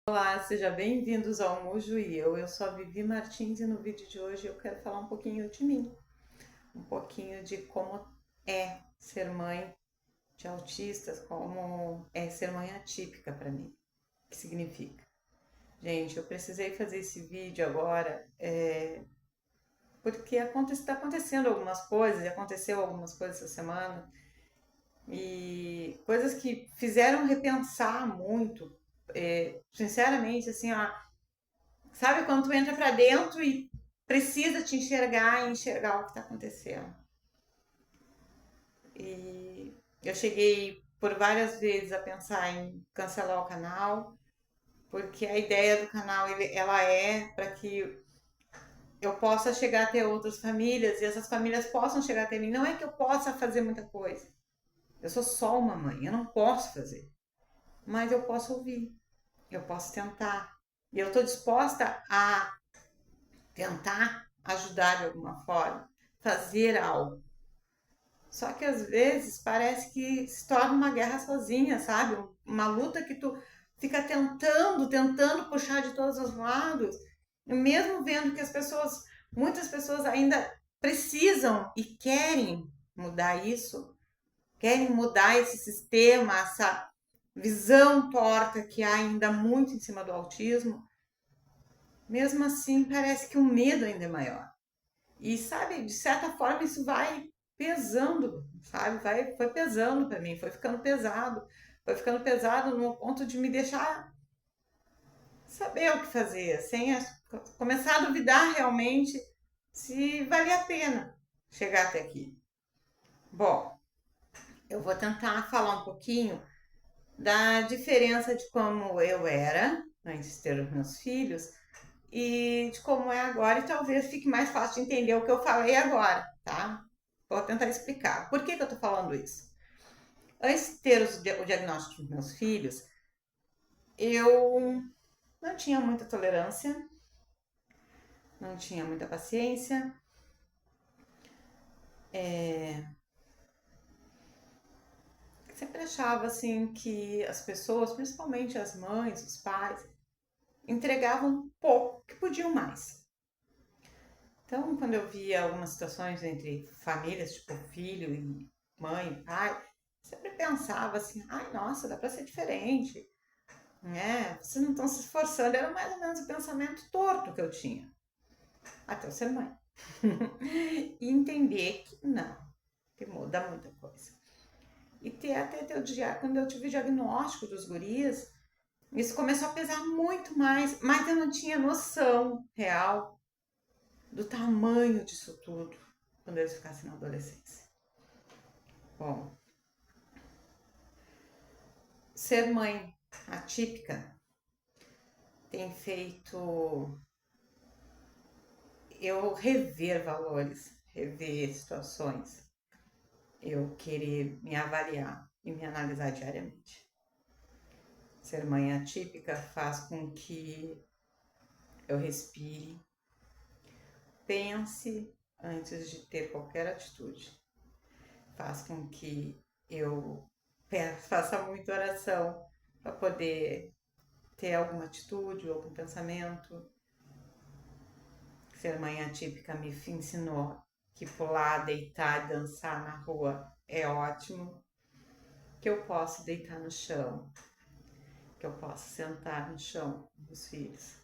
Olá, sejam bem-vindos ao Mujo e eu sou a Vivi Martins e no vídeo de hoje eu quero falar um pouquinho de mim, um pouquinho de como é ser mãe de autistas, como é ser mãe atípica para mim, o que significa. Gente, eu precisei fazer esse vídeo agora porque está acontecendo algumas coisas, e aconteceu algumas coisas essa semana, e coisas que fizeram repensar muito, sinceramente, assim, ó. Sabe quando tu entra pra dentro e precisa te enxergar e enxergar o que tá acontecendo? E eu cheguei por várias vezes a pensar em cancelar o canal, porque a ideia do canal ela é para que eu possa chegar até outras famílias e essas famílias possam chegar até mim. Não é que eu possa fazer muita coisa. Eu sou só uma mãe, eu não posso fazer, mas eu posso ouvir, eu posso tentar. E eu estou disposta a tentar ajudar de alguma forma, fazer algo. Só que às vezes parece que se torna uma guerra sozinha, sabe? Uma luta que tu fica tentando puxar de todos os lados, mesmo vendo que muitas pessoas ainda precisam e querem mudar isso, querem mudar esse sistema, essa visão torta que há ainda muito em cima do autismo. Mesmo assim, parece que o medo ainda é maior. E sabe, de certa forma isso vai pesando, sabe? Foi pesando para mim, foi ficando pesado. Foi ficando pesado no ponto de me deixar saber o que fazer, começar a duvidar realmente se valia a pena chegar até aqui. Bom, eu vou tentar falar um pouquinho da diferença de como eu era antes de ter os meus filhos e de como é agora, e talvez fique mais fácil de entender o que eu falei agora, tá? Vou tentar explicar. Por que eu tô falando isso? Antes de ter o diagnóstico dos meus filhos, eu não tinha muita tolerância, não tinha muita paciência, sempre achava assim que as pessoas, principalmente as mães, os pais, entregavam pouco, que podiam mais. Então, quando eu via algumas situações entre famílias, tipo filho e mãe e pai, sempre pensava assim, ai, nossa, dá pra ser diferente, né? Vocês não estão se esforçando. Era mais ou menos o pensamento torto que eu tinha, até eu ser mãe. E entender que não, que muda muita coisa. E quando eu tive o diagnóstico dos gurias, isso começou a pesar muito mais, mas eu não tinha noção real do tamanho disso tudo quando eles ficassem na adolescência. Bom, ser mãe atípica tem feito eu rever valores, rever situações, eu querer me avaliar e me analisar diariamente. Ser mãe atípica faz com que eu respire, pense antes de ter qualquer atitude. Faz com que eu faça muita oração para poder ter alguma atitude, algum pensamento. Ser mãe atípica me ensinou que pular, deitar, dançar na rua é ótimo, que eu posso deitar no chão, que eu posso sentar no chão com os filhos.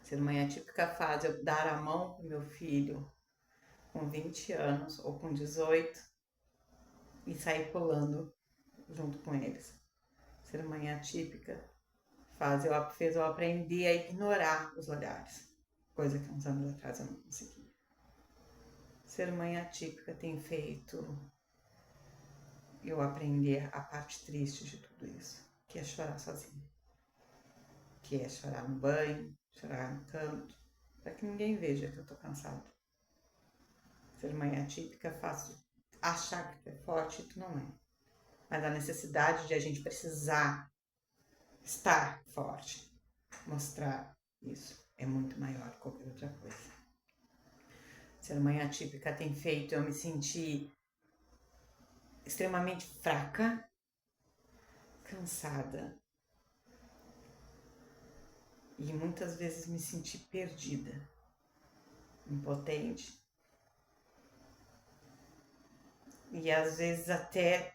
Ser mãe atípica faz eu dar a mão pro meu filho com 20 anos ou com 18 e sair pulando junto com eles. Ser mãe atípica fez eu aprender a ignorar os olhares, coisa que uns anos atrás eu não conseguia. Ser mãe atípica tem feito eu aprender a parte triste de tudo isso, que é chorar sozinha, que é chorar no banho, chorar no canto, para que ninguém veja que eu tô cansada. Ser mãe atípica faz achar que tu é forte e tu não é. Mas a necessidade de a gente precisar estar forte, mostrar isso, é muito maior que qualquer outra coisa. Ser mãe atípica tem feito eu me sentir extremamente fraca, cansada, e muitas vezes me senti perdida, impotente. E às vezes até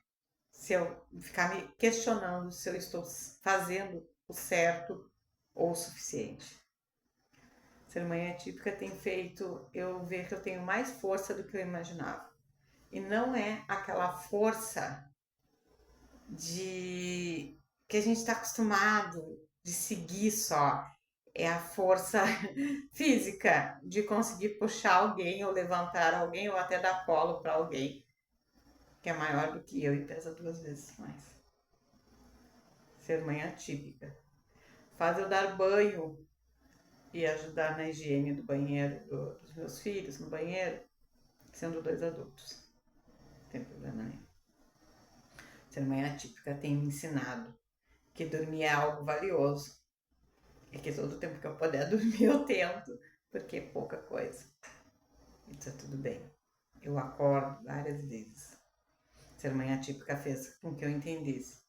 se eu ficar me questionando se eu estou fazendo o certo ou o suficiente. Ser mãe atípica tem feito eu ver que eu tenho mais força do que eu imaginava. E não é aquela força de que a gente está acostumado de seguir só. É a força física de conseguir puxar alguém ou levantar alguém ou até dar colo para alguém que é maior do que eu e pesa 2 vezes mais. Ser mãe atípica faz eu dar banho e ajudar na higiene do banheiro dos meus filhos, no banheiro, sendo 2 adultos. Não tem problema nenhum. Ser mãe atípica tem me ensinado que dormir é algo valioso. E que todo o tempo que eu puder dormir eu tento, porque é pouca coisa. E tá tudo bem. Eu acordo várias vezes. Ser mãe atípica fez com que eu entendesse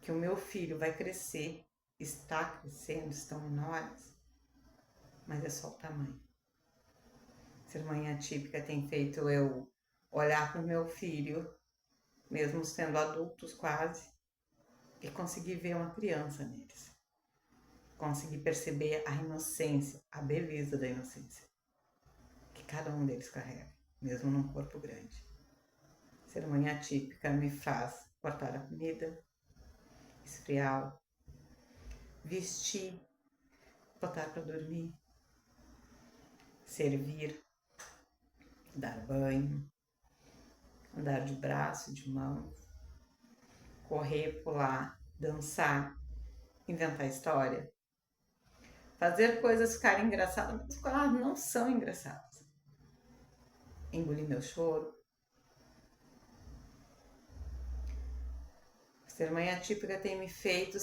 que o meu filho vai crescer, está crescendo, estão menores, mas é só o tamanho. Ser mãe atípica tem feito eu olhar para o meu filho, mesmo sendo adultos quase, e conseguir ver uma criança neles. Conseguir perceber a inocência, a beleza da inocência que cada um deles carrega, mesmo num corpo grande. Ser mãe atípica me faz cortar a comida, esfriá-la, vestir, botar para dormir, servir, dar banho, andar de braço, de mão, correr, pular, dançar, inventar história, fazer coisas ficarem engraçadas, mas elas não são engraçadas. Engolir meu choro. Ser mãe atípica tem me feito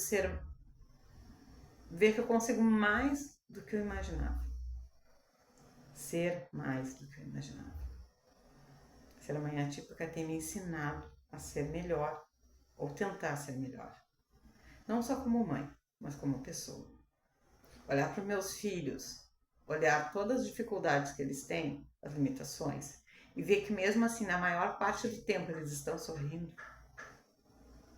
ver que eu consigo mais do que eu imaginava. Ser mais do que eu imaginava. Ser mãe atípica tem me ensinado a ser melhor, ou tentar ser melhor. Não só como mãe, mas como pessoa. Olhar para os meus filhos, olhar todas as dificuldades que eles têm, as limitações, e ver que mesmo assim, na maior parte do tempo, eles estão sorrindo.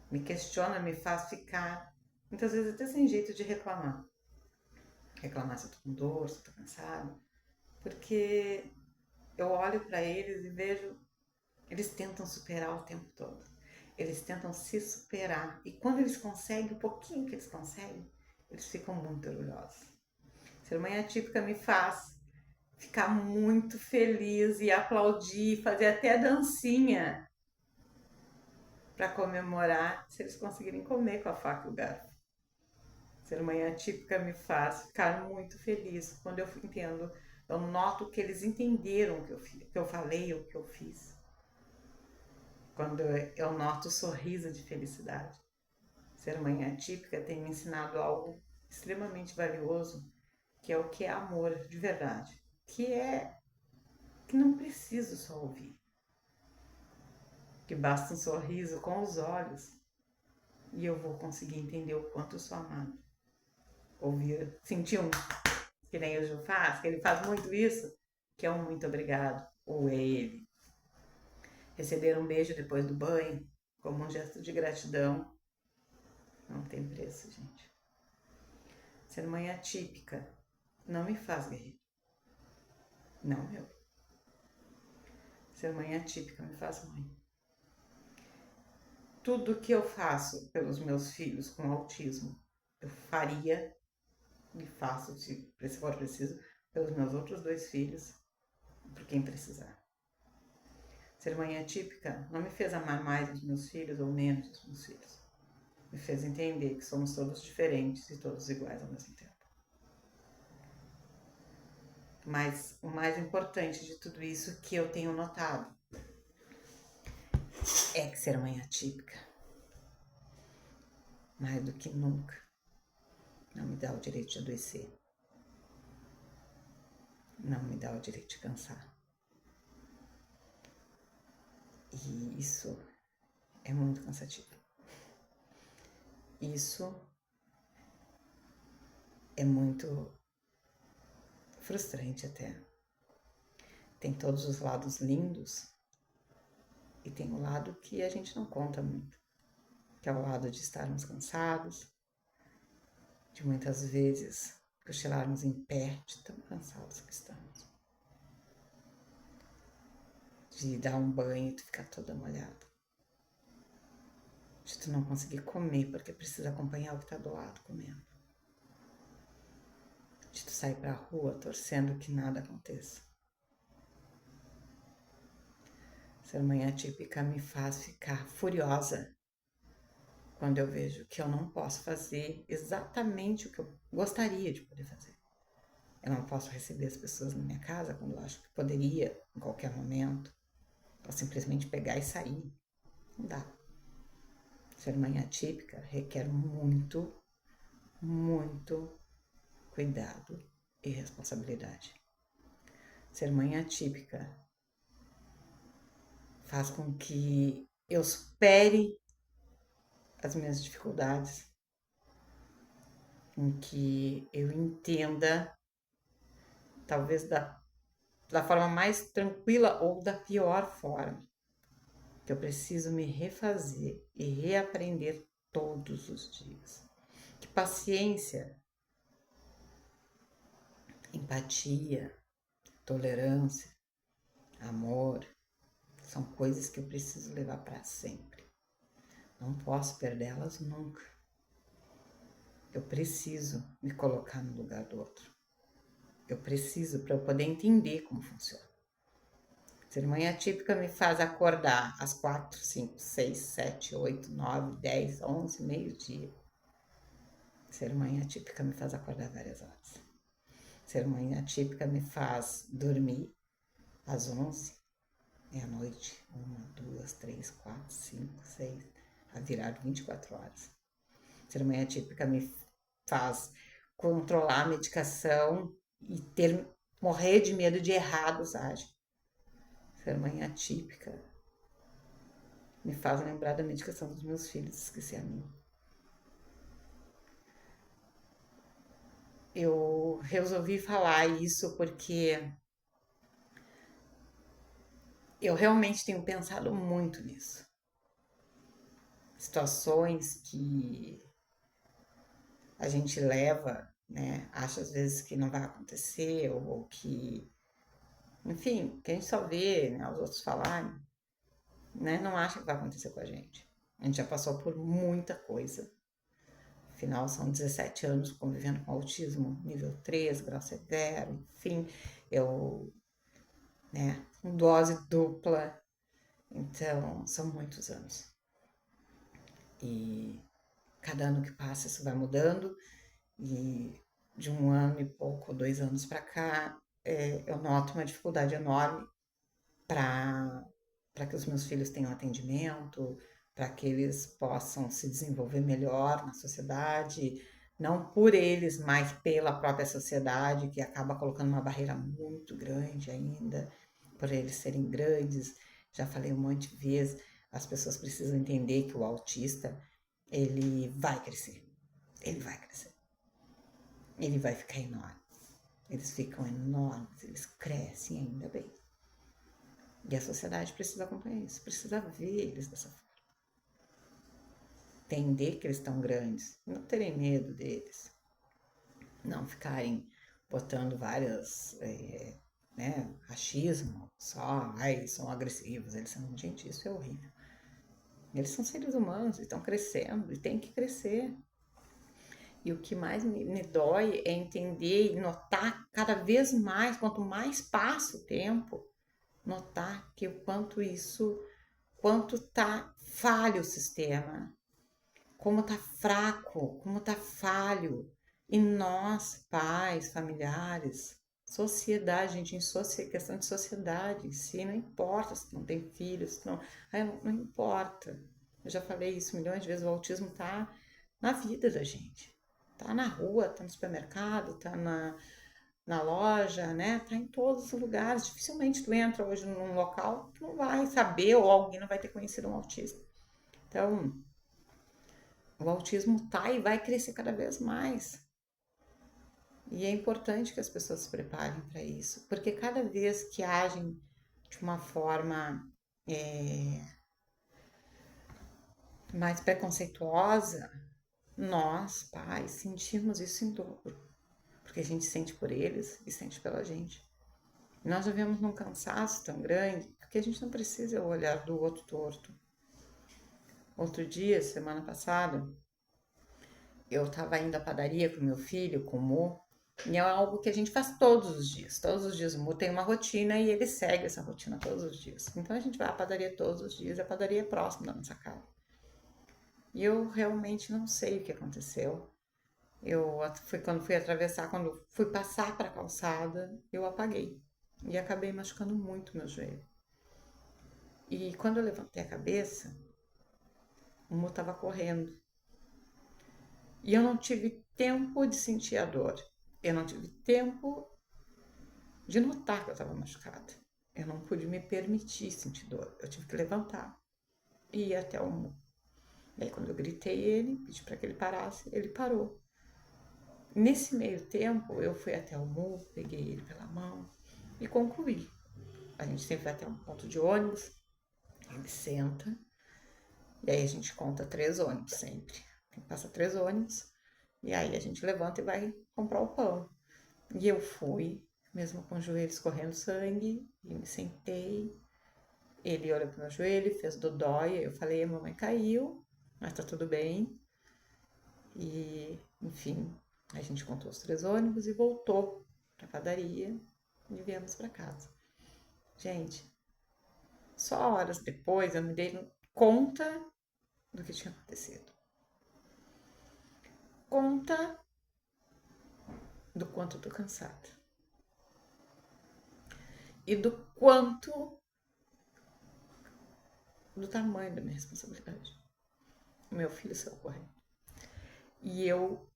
Me questiona, me faz ficar, muitas vezes até sem jeito de reclamar. Reclamar se eu tô com dor, se eu tô cansado. Porque eu olho para eles e vejo, eles tentam superar o tempo todo. Eles tentam se superar. E quando eles conseguem, o pouquinho que eles conseguem, eles ficam muito orgulhosos. Ser mãe atípica me faz ficar muito feliz e aplaudir, fazer até dancinha para comemorar se eles conseguirem comer com a faca e o garfo. Ser mãe atípica me faz ficar muito feliz quando eu entendo, eu noto que eles entenderam o que eu falei, o que eu fiz. Quando eu noto o sorriso de felicidade. Ser mãe atípica tem me ensinado algo extremamente valioso, que é o que é amor de verdade. Que não preciso só ouvir. Que basta um sorriso com os olhos e eu vou conseguir entender o quanto eu sou amado. Ouvir, sentir que nem o Ju faz, que ele faz muito isso, que é um muito obrigado, ou é ele. Receber um beijo depois do banho, como um gesto de gratidão, não tem preço, gente. Ser mãe atípica não me faz guerreiro. Não eu. Ser mãe atípica me faz mãe. Tudo que eu faço pelos meus filhos com autismo, eu faria e faço, se for preciso, pelos meus outros 2 filhos, por quem precisar. Ser mãe atípica não me fez amar mais os meus filhos ou menos os meus filhos. Me fez entender que somos todos diferentes e todos iguais ao mesmo tempo. Mas o mais importante de tudo isso que eu tenho notado é que ser mãe atípica, mais do que nunca, não me dá o direito de adoecer. Não me dá o direito de cansar. E isso é muito cansativo. Isso é muito frustrante até. Tem todos os lados lindos e tem o lado que a gente não conta muito, que é o lado de estarmos cansados, de muitas vezes cochilarmos em pé, de tão cansados que estamos, de dar um banho e tu ficar toda molhada, de tu não conseguir comer porque precisa acompanhar o que tá do lado comendo, de tu sair pra rua torcendo que nada aconteça. Ser mãe atípica me faz ficar furiosa quando eu vejo que eu não posso fazer exatamente o que eu gostaria de poder fazer. Eu não posso receber as pessoas na minha casa quando eu acho que poderia, em qualquer momento, ou simplesmente pegar e sair. Não dá. Ser mãe atípica requer muito, muito cuidado e responsabilidade. Ser mãe atípica faz com que eu supere as minhas dificuldades, com que eu entenda, talvez da forma mais tranquila ou da pior forma, que eu preciso me refazer e reaprender todos os dias. Que paciência, empatia, tolerância, amor, são coisas que eu preciso levar para sempre. Não posso perdê-las nunca. Eu preciso me colocar no lugar do outro. Eu preciso para eu poder entender como funciona. Ser mãe atípica me faz acordar às 4, 5, 6, 7, 8, 9, 10, 11, meio-dia. Ser mãe atípica me faz acordar várias horas. Ser mãe atípica me faz dormir às 11, meia-noite, 1, 2, 3, 4, 5, 6, a virar 24 horas. Ser mãe atípica me faz controlar a medicação e morrer de medo de errar a dosagem. Ser mãe atípica me faz lembrar da medicação dos meus filhos, esqueci a minha. Eu resolvi falar isso porque eu realmente tenho pensado muito nisso. Situações que a gente leva, né? Acha às vezes que não vai acontecer ou que, enfim, que a gente só vê, né, os outros falarem, né? Não acha que vai acontecer com a gente. A gente já passou por muita coisa. Afinal, são 17 anos convivendo com autismo nível 3, grau severo, enfim, com dose dupla. Então, são muitos anos. E cada ano que passa isso vai mudando e de 1 ano e pouco, 2 anos para cá, eu noto uma dificuldade enorme para que os meus filhos tenham atendimento, para que eles possam se desenvolver melhor na sociedade, não por eles, mas pela própria sociedade, que acaba colocando uma barreira muito grande ainda, por eles serem grandes. Já falei um monte de vezes, as pessoas precisam entender que o autista, ele vai crescer, ele vai crescer, ele vai ficar enorme. Eles ficam enormes, eles crescem ainda bem. E a sociedade precisa acompanhar isso, precisa ver eles dessa forma. Entender que eles estão grandes, não terem medo deles, não ficarem botando várias, achismo, só, eles são agressivos, eles são, gente, isso é horrível. Eles são seres humanos, estão crescendo e tem que crescer. E o que mais me dói é entender e notar cada vez mais, quanto mais passa o tempo, notar que o quanto tá falho o sistema, como tá fraco, como tá falho. E nós, pais, familiares, sociedade, gente, questão de sociedade em si, não importa se não tem filhos, não importa. Eu já falei isso milhões de vezes, o autismo tá na vida da gente. Tá na rua, tá no supermercado, tá na loja, né? Tá em todos os lugares. Dificilmente tu entra hoje num local, tu não vai saber ou alguém não vai ter conhecido um autista. Então, o autismo tá e vai crescer cada vez mais. E é importante que as pessoas se preparem para isso, porque cada vez que agem de uma forma mais preconceituosa, nós, pais, sentimos isso em dobro, porque a gente sente por eles e sente pela gente. Nós vivemos num cansaço tão grande que a gente não precisa olhar do outro torto. Outro dia, semana passada, eu estava indo à padaria com meu filho, com o Mo, e é algo que a gente faz todos os dias. Todos os dias o Mo tem uma rotina e ele segue essa rotina todos os dias. Então a gente vai à padaria todos os dias, a padaria é próxima da nossa casa. E eu realmente não sei o que aconteceu. Foi quando fui atravessar, quando fui passar para a calçada, eu apaguei. E acabei machucando muito meu joelho. E quando eu levantei a cabeça, o Mu estava correndo. E eu não tive tempo de sentir a dor. Eu não tive tempo de notar que eu estava machucada. Eu não pude me permitir sentir dor. Eu tive que levantar e ir até o Mu. Daí quando eu gritei ele, pedi para que ele parasse, ele parou. Nesse meio tempo, eu fui até o Mu, peguei ele pela mão e concluí. A gente sempre vai até um ponto de ônibus, ele senta, e aí a gente conta 3 ônibus sempre. Passa 3 ônibus, e aí a gente levanta e vai comprar o pão. E eu fui, mesmo com os joelhos escorrendo sangue, e me sentei. Ele olhou pro meu joelho, fez dodói, eu falei, a mamãe caiu, mas tá tudo bem. E, enfim, a gente contou os 3 ônibus e voltou pra padaria e viemos pra casa. Gente, só horas depois eu me dei conta do que tinha acontecido. Conta do quanto eu tô cansada. E do tamanho da minha responsabilidade. O meu filho saiu correndo. E eu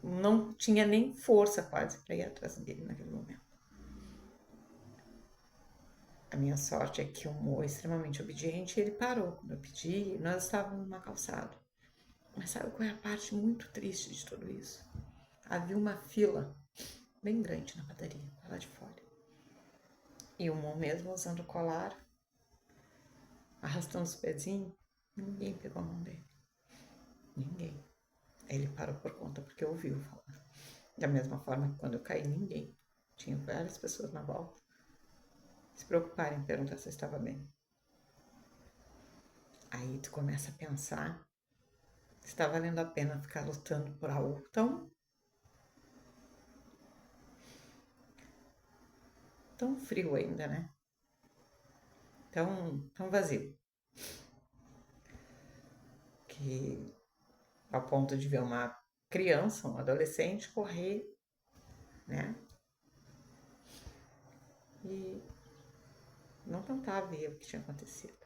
não tinha nem força quase para ir atrás dele naquele momento. A minha sorte é que o Mo é extremamente obediente e ele parou quando eu pedi. Nós estávamos numa calçada. Mas sabe qual é a parte muito triste de tudo isso? Havia uma fila bem grande na padaria, lá de fora. E o Mo mesmo usando o colar, arrastando os pezinhos, ninguém pegou a mão dele. Ninguém. Ele parou por conta porque ouviu falar. Da mesma forma que quando eu caí, ninguém. Tinha várias pessoas na volta se preocuparem em perguntar se eu estava bem. Aí tu começa a pensar se está valendo a pena ficar lutando por algo tão frio ainda, né? Tão vazio. Que ao ponto de ver uma criança, um adolescente correr, né? E não tentar ver o que tinha acontecido.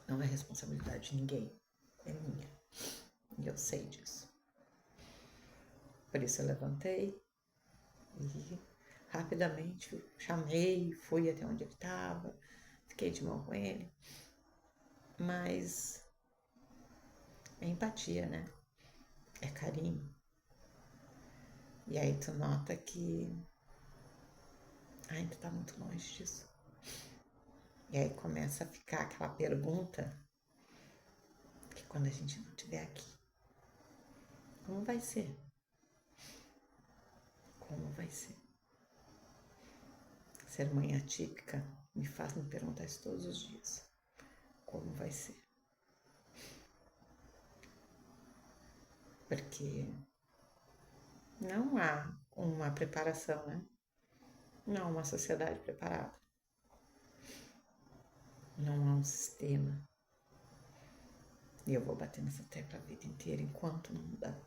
Não é responsabilidade de ninguém, é minha. E eu sei disso. Por isso eu levantei e rapidamente chamei, fui até onde ele estava, fiquei de mão com ele. Mas é empatia, né? É carinho. E aí tu nota que ainda tá muito longe disso. E aí começa a ficar aquela pergunta que quando a gente não estiver aqui, como vai ser? Como vai ser? Ser mãe atípica me faz me perguntar isso todos os dias. Como vai ser? Porque não há uma preparação, né? Não há uma sociedade preparada. Não há um sistema. E eu vou bater nessa tecla a vida inteira enquanto não mudar.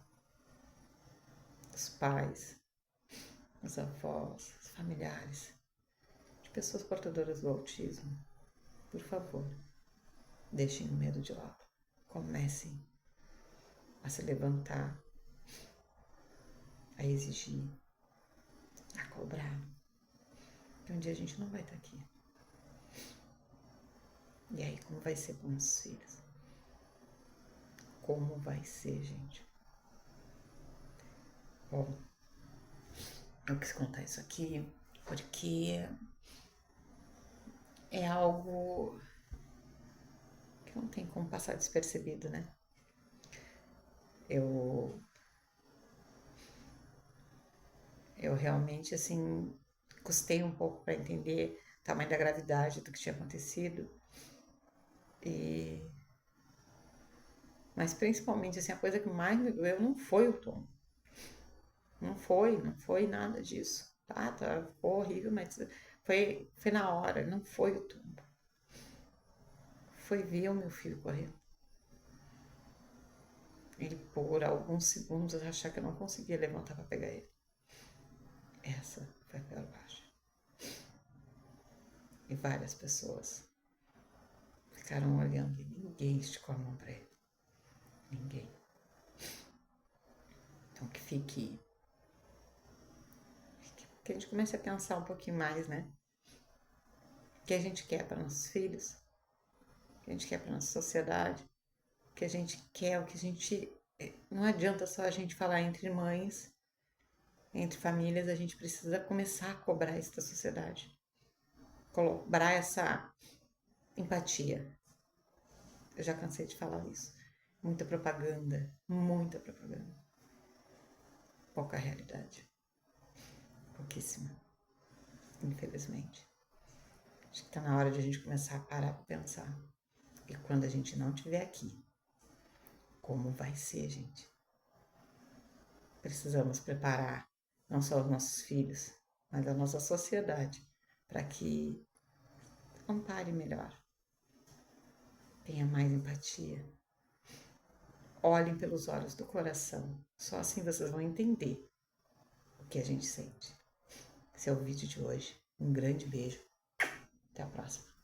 Os pais, os avós, os familiares de pessoas portadoras do autismo, por favor, deixem o medo de lado. Comecem a se levantar, a exigir, a cobrar. Que um dia a gente não vai estar aqui. E aí, como vai ser com nossos filhos? Como vai ser, gente? Bom, eu quis contar isso aqui porque é algo que não tem como passar despercebido, né? Eu, eu realmente, assim, custei um pouco para entender o tamanho da gravidade do que tinha acontecido. E, mas principalmente, assim, a coisa que mais me doeu não foi o tom. Não foi nada disso. Tá, ficou horrível, mas foi na hora, não foi o tombo. Foi ver o meu filho correr. Ele, por alguns segundos, achar que eu não conseguia levantar para pegar ele. Essa foi a pior parte. E várias pessoas ficaram olhando e ninguém esticou a mão para ele. Ninguém. Então que a gente comece a pensar um pouquinho mais, né? O que a gente quer para nossos filhos, o que a gente quer para nossa sociedade, o que a gente quer, o que a gente. Não adianta só a gente falar entre mães, entre famílias, a gente precisa começar a cobrar isso da sociedade. Cobrar essa empatia. Eu já cansei de falar isso. Muita propaganda, muita propaganda. Pouca realidade. Pouquíssima, infelizmente. Acho que tá na hora de a gente começar a parar para pensar. E quando a gente não estiver aqui, como vai ser, gente? Precisamos preparar não só os nossos filhos, mas a nossa sociedade para que ampare melhor, tenha mais empatia. Olhem pelos olhos do coração. Só assim vocês vão entender o que a gente sente. Esse é o vídeo de hoje. Um grande beijo. Até a próxima.